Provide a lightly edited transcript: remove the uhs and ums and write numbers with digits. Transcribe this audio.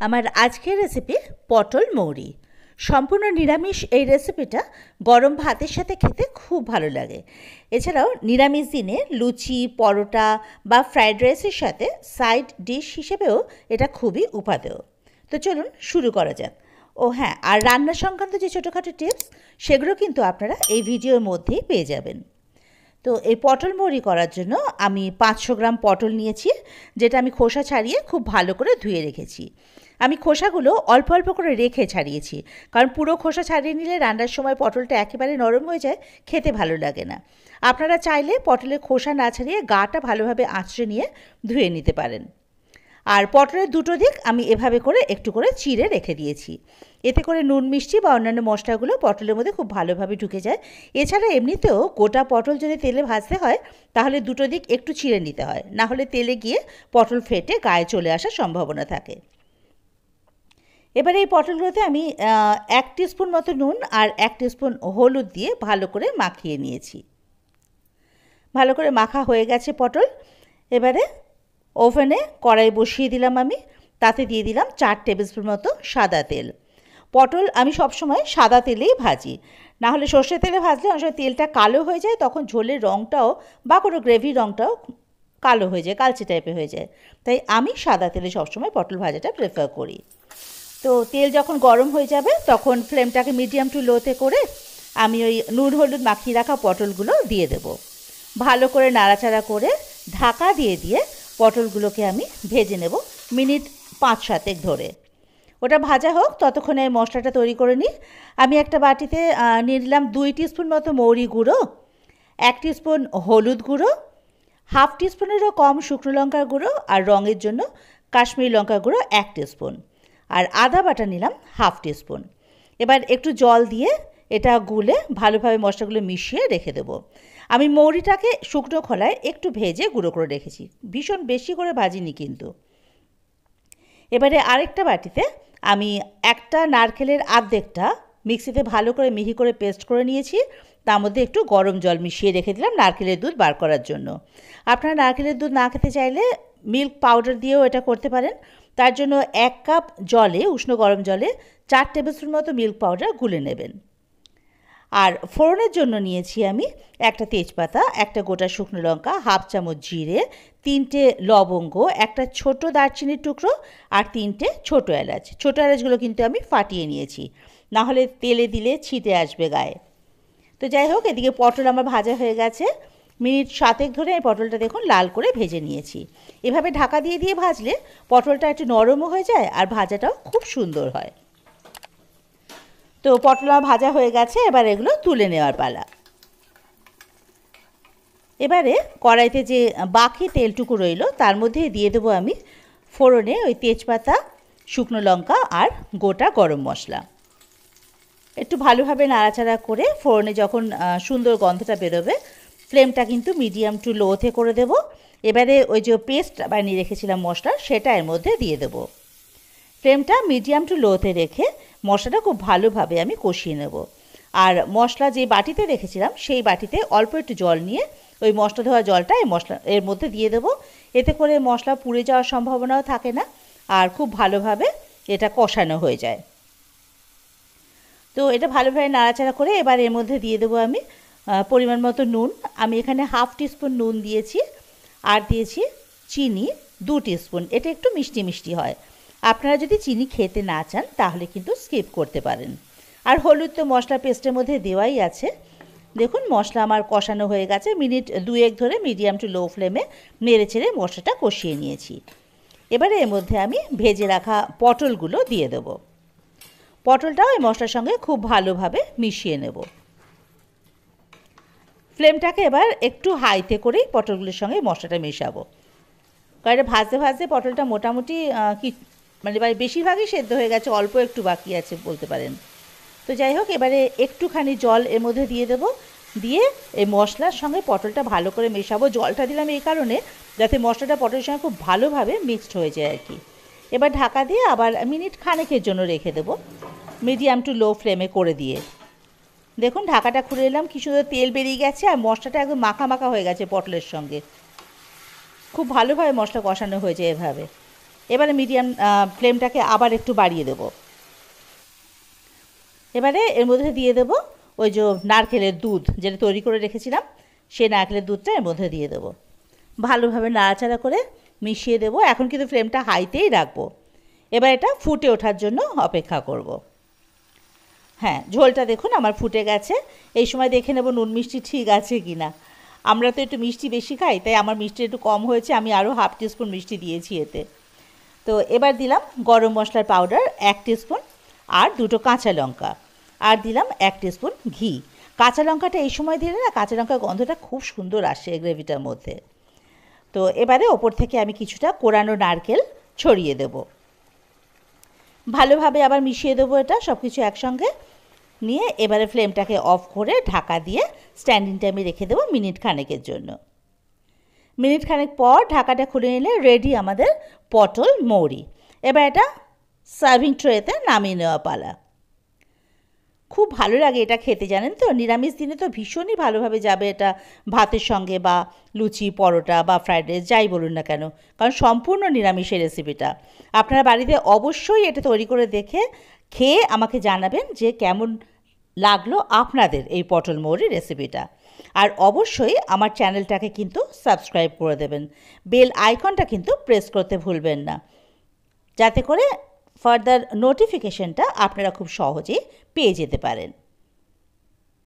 আমার আজকের রেসিপি পটল মৌরি। সম্পূর্ণ নিরামিষ এই রেসিপিটা গরম ভাতের সাথে খেতে খুব ভালো লাগে। এছাড়াও নিরামিষ দিনে লুচি, পরোটা বা ফ্রাইড রাইসের সাথে সাইড ডিশ হিসেবেও এটা খুবই উপাদেয়। তো চলুন শুরু করা যাক। ও হ্যাঁ, আর রান্না সংক্রান্ত যে ছোটোখাটো টিপস সেগুলো কিন্তু আপনারা এই ভিডিওর মধ্যেই পেয়ে যাবেন। তো এই পটল মৌরি করার জন্য আমি 500 গ্রাম পটল নিয়েছি, যেটা আমি খোসা ছাড়িয়ে খুব ভালো করে ধুয়ে রেখেছি। আমি খোসাগুলো অল্প অল্প করে রেখে ছাড়িয়েছি, কারণ পুরো খোসা ছাড়িয়ে নিলে রান্নার সময় পটলটা একেবারে নরম হয়ে যায়, খেতে ভালো লাগে না। আপনারা চাইলে পটলের খোসা না ছাড়িয়ে গাটা ভালোভাবে আঁচড়ে নিয়ে ধুয়ে নিতে পারেন। আর পটলের দুটো দিক আমি এভাবে করে একটু করে চিড়ে রেখে দিয়েছি। এতে করে নুন, মিষ্টি বা অন্যান্য মশলাগুলো পটলের মধ্যে খুব ভালোভাবে ঢুকে যায়। এছাড়া এমনিতেও গোটা পটল যদি তেলে ভাজতে হয় তাহলে দুটো দিক একটু চিড়ে নিতে হয়, না হলে তেলে গিয়ে পটল ফেটে গায়ে চলে আসার সম্ভাবনা থাকে। এবারে এই পটলগুলোতে আমি 1 টিস্পুন মতো নুন আর 1 টিস্পুন হলুদ দিয়ে ভালো করে মাখিয়ে নিয়েছি। ভালো করে মাখা হয়ে গেছে পটল। এবারে ওভেনে কড়াই বসিয়ে দিলাম আমি, তাতে দিয়ে দিলাম 4 টেবিলস্পুন মতো সাদা তেল। পটল আমি সবসময় সাদা তেলেই ভাজি, না হলে সর্ষের তেলে ভাজলে অনেক সময় তেলটা কালো হয়ে যায়, তখন ঝোলের রঙটাও বা কোনো গ্রেভির রঙটাও কালো হয়ে যায়, কালচে টাইপের হয়ে যায়। তাই আমি সাদা তেলে সবসময় পটল ভাজাটা প্রেফার করি। তো তেল যখন গরম হয়ে যাবে তখন ফ্লেমটাকে মিডিয়াম টু লোতে করে আমি ওই নুন হলুদ মাখিয়ে রাখা পটলগুলো দিয়ে দেব। ভালো করে নাড়াচাড়া করে ঢাকা দিয়ে দিয়ে পটলগুলোকে আমি ভেজে নেব মিনিট 5-7 ধরে। ওটা ভাজা হোক, ততক্ষণে মশলাটা তৈরি করে নিই। আমি একটা বাটিতে নিয়ে নিলাম 2 টিস্পুন মতো মৌরি গুঁড়ো, 1 টিস্পুন হলুদ গুঁড়ো, হাফ টিস্পুনেরও কম শুকনো লঙ্কার গুঁড়ো, আর রঙের জন্য কাশ্মীরি লঙ্কার গুঁড়ো 1 টিস্পুন, আর আদা বাটা নিলাম হাফ টিস্পুন। এবার একটু জল দিয়ে এটা গুলে ভালোভাবে মশলাগুলো মিশিয়ে রেখে দেবো। আমি মৌরিটাকে শুকনো খোলায় একটু ভেজে গুঁড়ো করে রেখেছি, ভীষণ বেশি করে ভাজিনি কিন্তু। এবারে আরেকটা বাটিতে আমি একটা নারকেলের আর্ধেকটা মিক্সিতে ভালো করে মিহি করে পেস্ট করে নিয়েছি, তার মধ্যে একটু গরম জল মিশিয়ে রেখে দিলাম নারকেলের দুধ বার করার জন্য। আপনারা নারকেলের দুধ না খেতে চাইলে মিল্ক পাউডার দিয়েও এটা করতে পারেন। তার জন্য 1 কাপ জলে, উষ্ণ গরম জলে 4 টেবিলস্পুন মতো মিল্ক পাউডার গুলে নেবেন। আর ফোড়নের জন্য নিয়েছি আমি একটা তেজপাতা, একটা গোটা শুকনো লঙ্কা, হাফ চামচ জিরে, 3টে লবঙ্গ, একটা ছোট দারচিনির টুকরো আর 3টে ছোটো এলাচ। ছোটো এলাচগুলো কিন্তু আমি ফাটিয়ে নিয়েছি, না হলে তেলে দিলে ছিটে আসবে গায়ে। তো যাই হোক, এদিকে পটল আমার ভাজা হয়ে গেছে। মিনিট 7 ধরে এই পটলটা দেখুন লাল করে ভেজে নিয়েছি। এভাবে ঢাকা দিয়ে দিয়ে ভাজলে পটলটা একটু নরমও হয়ে যায় আর ভাজাটাও খুব সুন্দর হয়। তো পটল ভাজা হয়ে গেছে, এবার এগুলো তুলে নেওয়ার পালা। এবারে কড়াইতে যে বাকি তেলটুকু রইল তার মধ্যে দিয়ে দেবো আমি ফোড়নে ওই তেজপাতা, শুকনো লঙ্কা আর গোটা গরম মশলা। একটু ভালোভাবে নাড়াচাড়া করে ফোড়নে যখন সুন্দর গন্ধটা বেরোবে ফ্লেমটা কিন্তু মিডিয়াম টু লোতে করে দেব। এবারে ওই যে পেস্ট বানিয়ে রেখেছিলাম মশলা, সেটা এর মধ্যে দিয়ে দেবো। ফ্লেমটা মিডিয়াম টু লোতে রেখে মশলাটা খুব ভালোভাবে আমি কষিয়ে নেব। আর মশলা যে বাটিতে রেখেছিলাম সেই বাটিতে অল্প একটু জল নিয়ে ওই মশলা ধোয়া জলটা এর মধ্যে দিয়ে দেবো। এতে করে মশলা পুড়ে যাওয়ার সম্ভাবনাও থাকে না আর খুব ভালোভাবে এটা কষানো হয়ে যায়। তো এটা ভালোভাবে নাড়াচাড়া করে এবার এর মধ্যে দিয়ে দেবো আমি পরিমাণ মতো নুন। আমি এখানে হাফ টিস্পুন নুন দিয়েছি, আর দিয়েছি চিনি 2 টিস্পুন। এটা একটু মিষ্টি মিষ্টি হয়। আপনারা যদি চিনি খেতে না চান তাহলে কিন্তু স্কিপ করতে পারেন। আর হলুদ তো মশলা পেস্টের মধ্যে দেওয়াই আছে। দেখুন মশলা আমার কষানো হয়ে গেছে। মিনিট 2 ধরে মিডিয়াম টু লো ফ্লেমে নেড়ে ছেড়ে মশলাটা কষিয়ে নিয়েছি। এবারে এর মধ্যে আমি ভেজে রাখা পটলগুলো দিয়ে দেবো। পটলটাও এই মশলার সঙ্গে খুব ভালোভাবে মিশিয়ে নেব। ফ্লেমটাকে এবার একটু হাইতে করেই পটলগুলোর সঙ্গে মশলাটা মেশাবো, কারণ ভাজতে ভাজতে পটলটা মোটামুটি মানে বেশিরভাগই সেদ্ধ হয়ে গেছে, অল্প একটু বাকি আছে বলতে পারেন। তো যাই হোক, এবারে একটুখানি জল এর মধ্যে দিয়ে দেবো, দিয়ে এই মশলার সঙ্গে পটলটা ভালো করে মেশাবো। জলটা দিলাম এই কারণে যাতে মশলাটা পটলের সঙ্গে খুব ভালোভাবে মিক্সড হয়ে যায় আর কি। এবার ঢাকা দিয়ে আবার মিনিট খানেকের জন্য রেখে দেবো মিডিয়াম টু লো ফ্লেমে করে দিয়ে। দেখুন ঢাকাটা খুলে এলাম, কি সুন্দর তেল বেরিয়ে গেছে আর মশলাটা একদম মাখা মাখা হয়ে গেছে পটলের সঙ্গে। খুব ভালোভাবে মশলা কষানো হয়ে যায় এভাবে। এবারে মিডিয়াম ফ্লেমটাকে আবার একটু বাড়িয়ে দেব। এবারে এর মধ্যে দিয়ে দেব ওই যে নারকেলের দুধ যেটা তৈরি করে রেখেছিলাম, সেই নারকেলের দুধটা এর মধ্যে দিয়ে দেব। ভালোভাবে নাড়াচাড়া করে মিশিয়ে দেব। এখন কিন্তু ফ্লেমটা হাইতেই রাখবো। এবার এটা ফুটে ওঠার জন্য অপেক্ষা করব। হ্যাঁ, ঝোলটা দেখুন আমার ফুটে গেছে। এই সময় দেখে নেব নুন মিষ্টি ঠিক আছে কি না। আমরা তো একটু মিষ্টি বেশি খাই, তাই আমার মিষ্টি একটু কম হয়েছে, আমি আরও হাফ টিস্পুন মিষ্টি দিয়েছি এতে। তো এবার দিলাম গরম মশলার পাউডার 1 টিস্পুন আর 2টো কাঁচা লঙ্কা, আর দিলাম 1 টিস্পুন ঘি। কাঁচা লঙ্কাটা এই সময় দিলে না কাঁচা লঙ্কার গন্ধটা খুব সুন্দর আসে গ্রেভিটার মধ্যে। তো এবারে ওপর থেকে আমি কিছুটা কোরানো নারকেল ছড়িয়ে দেব। ভালোভাবে আবার মিশিয়ে দেবো এটা সব কিছু একসঙ্গে নিয়ে। এবারে ফ্লেমটাকে অফ করে ঢাকা দিয়ে স্ট্যান্ডিং টাইমে রেখে দেবো মিনিট খানেকের জন্য। মিনিট খানেক পর ঢাকাটা খুলে নিলে রেডি আমাদের পটল মৌরি। এবার এটা সার্ভিং ট্রেতে নামিয়ে নেওয়া পালা। খুব ভালো লাগে এটা খেতে, জানেন তো। নিরামিষ দিনে তো ভীষণই ভালোভাবে যাবে এটা ভাতের সঙ্গে, বা লুচি, পরোটা বা ফ্রাইড রাইস যাই বলুন না কেন, কারণ সম্পূর্ণ নিরামিষের রেসিপিটা। আপনারা বাড়িতে অবশ্যই এটা তৈরি করে দেখে খেয়ে আমাকে জানাবেন যে কেমন লাগলো আপনাদের এই পটল মৌরি রেসিপিটা। আর অবশ্যই আমার চ্যানেলটাকে কিন্তু সাবস্ক্রাইব করে দেবেন। বেল আইকনটা কিন্তু প্রেস করতে ভুলবেন না, যাতে করে ফার্দার নোটিফিকেশনটা আপনারা খুব সহজেই পেয়ে যেতে পারেন।